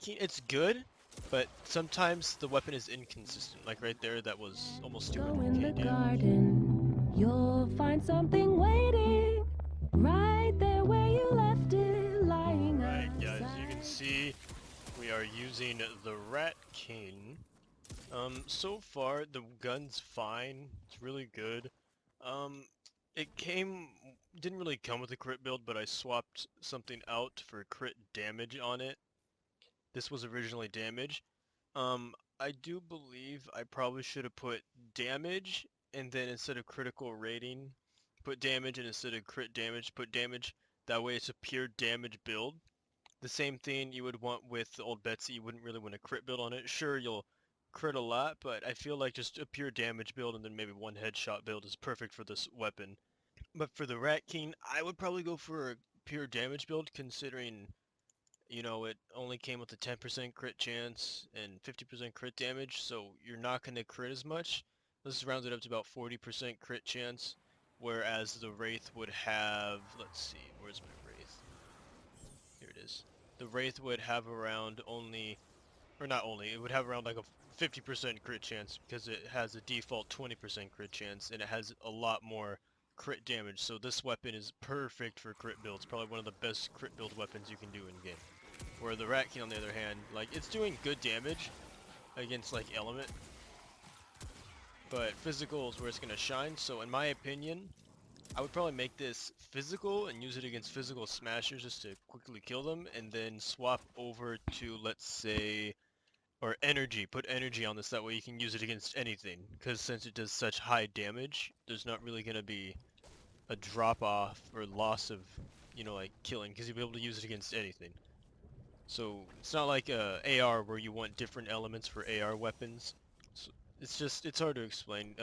RatKing, it's good, but sometimes the weapon is inconsistent. Like right there, that was almost Go in the 200k damage. garden, you'll find something waiting right there where you left it, lying Alright guys, you can outside. see we are using the RatKing. So far the gun's fine. It's really good. Um, didn't really come with a crit build, but I swapped something out for crit damage on it. This was originally damage. I do believe I probably should have put damage, and then instead of critical rating, put damage, and instead of crit damage, put damage. That way it's a pure damage build. The same thing you would want with the old Betsy. You wouldn't really want a crit build on it. Sure, you'll crit a lot, but I feel like just a pure damage build and then maybe one headshot build is perfect for this weapon. But for the RatKing, I would probably go for a pure damage build, considering it only came with a 10% crit chance and 50% crit damage, so you're not going to crit as much. This is rounded up to about 40% crit chance, whereas the Wraith would have, let's see, where's my Wraith? Here it is. The Wraith would have around only, or not only, it would have around like a 50% crit chance because it has a default 20% crit chance and it has a lot more crit damage. So this weapon is perfect for crit builds. Probably one of the best crit build weapons you can do in game. Where the RatKing, on the other hand, like, it's doing good damage against like element, but physical is where it's gonna shine. So in my opinion, I would probably make this physical and use it against physical smashers just to quickly kill them, and then swap over to, let's say, or energy. Put energy on this, that way you can use it against anything. Because since it does such high damage, there's not really gonna be a drop off or loss of, like killing, because you'll be able to use it against anything. So it's not like AR where you want different elements for AR weapons. So it's hard to explain.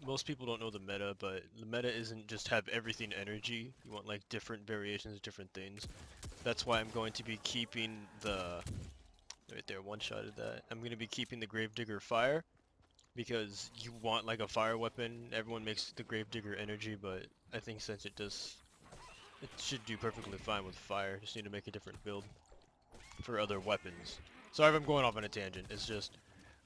Most people don't know the meta, but the meta isn't just have everything energy. You want like different variations of different things. That's why I'm going to be keeping the, right there, one-shotted that. I'm going to be keeping the Gravedigger fire, because you want like a fire weapon. Everyone makes the Gravedigger energy, but I think since it should do perfectly fine with fire. Just need to make a different build for other weapons. Sorry if I'm going off on a tangent. It's just,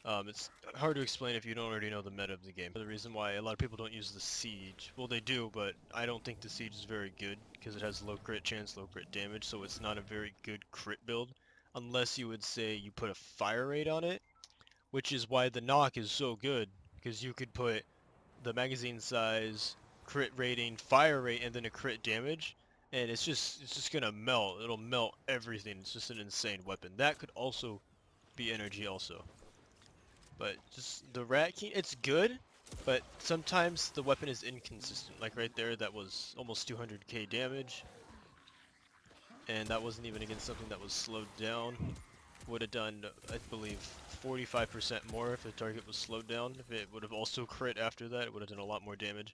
it's hard to explain if you don't already know the meta of the game. The reason why a lot of people don't use the Siege, well they do, but I don't think the Siege is very good because it has low crit chance, low crit damage, so it's not a very good crit build. Unless you would say you put a fire rate on it, which is why the knock is so good, because you could put the magazine size, crit rating, fire rate, and then a crit damage, and it's just gonna melt. It'll melt everything. It's just an insane weapon. That could also be energy also. But just the RatKing, it's good, but sometimes the weapon is inconsistent. Like right there, that was almost 200k damage, and that wasn't even against something that was slowed down. Would have done, I believe, 45% more if the target was slowed down. If it would have also crit after that, it would have done a lot more damage.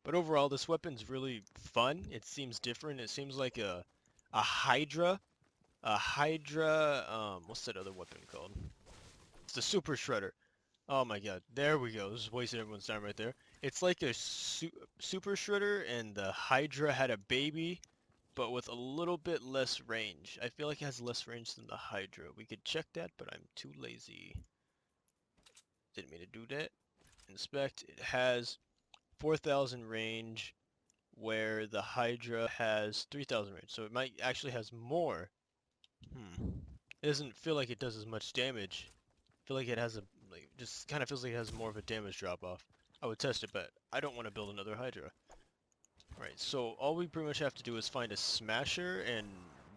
But overall, this weapon's really fun. It seems different. It seems like a Hydra. What's that other weapon called? It's the Super Shredder. Oh my god, there we go. This is wasting everyone's time right there. It's like a Super Shredder, and the Hydra had a baby, but with a little bit less range. I feel like it has less range than the Hydra. We could check that, but I'm too lazy. Didn't mean to do that. Inspect. It has 4,000 range, where the Hydra has 3,000 range, so it might actually has more. It doesn't feel like it does as much damage. I feel like it has just kind of feels like it has more of a damage drop off. I would test it, but I don't want to build another Hydra. Alright, so all we pretty much have to do is find a smasher, and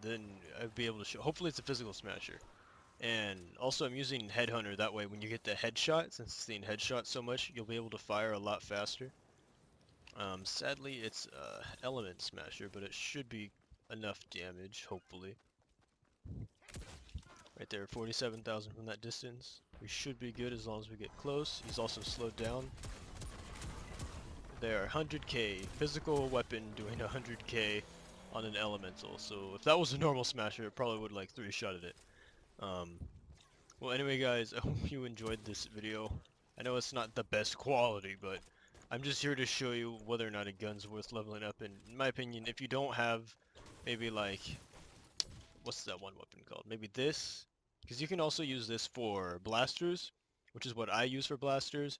then I'd be able to show. Hopefully it's a physical smasher. And also I'm using Headhunter, that way when you get the headshot, since it's seeing headshot so much, you'll be able to fire a lot faster. Sadly, it's element smasher, but it should be enough damage, hopefully. Right there, 47,000 from that distance. We should be good as long as we get close. He's also slowed down. There, 100k. Physical weapon doing 100k on an elemental. So if that was a normal smasher, it probably would like 3-shotted it. Well, anyway, guys, I hope you enjoyed this video. I know it's not the best quality, but I'm just here to show you whether or not a gun's worth leveling up. And in my opinion, if you don't have maybe like what's that one weapon called? Maybe this, because you can also use this for blasters, which is what I use for blasters.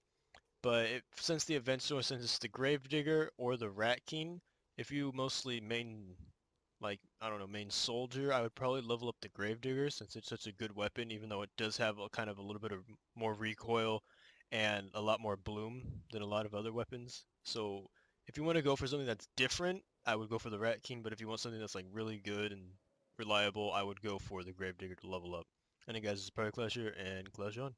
But since the event source, since it's the Gravedigger or the RatKing, if you mostly main, like, I don't know, main soldier, I would probably level up the Gravedigger since it's such a good weapon, even though it does have a kind of a little bit of more recoil and a lot more bloom than a lot of other weapons. So if you want to go for something that's different, I would go for the RatKing, but if you want something that's like really good and reliable, I would go for the Gravedigger to level up. And guys, this is Clash here, and Clash on.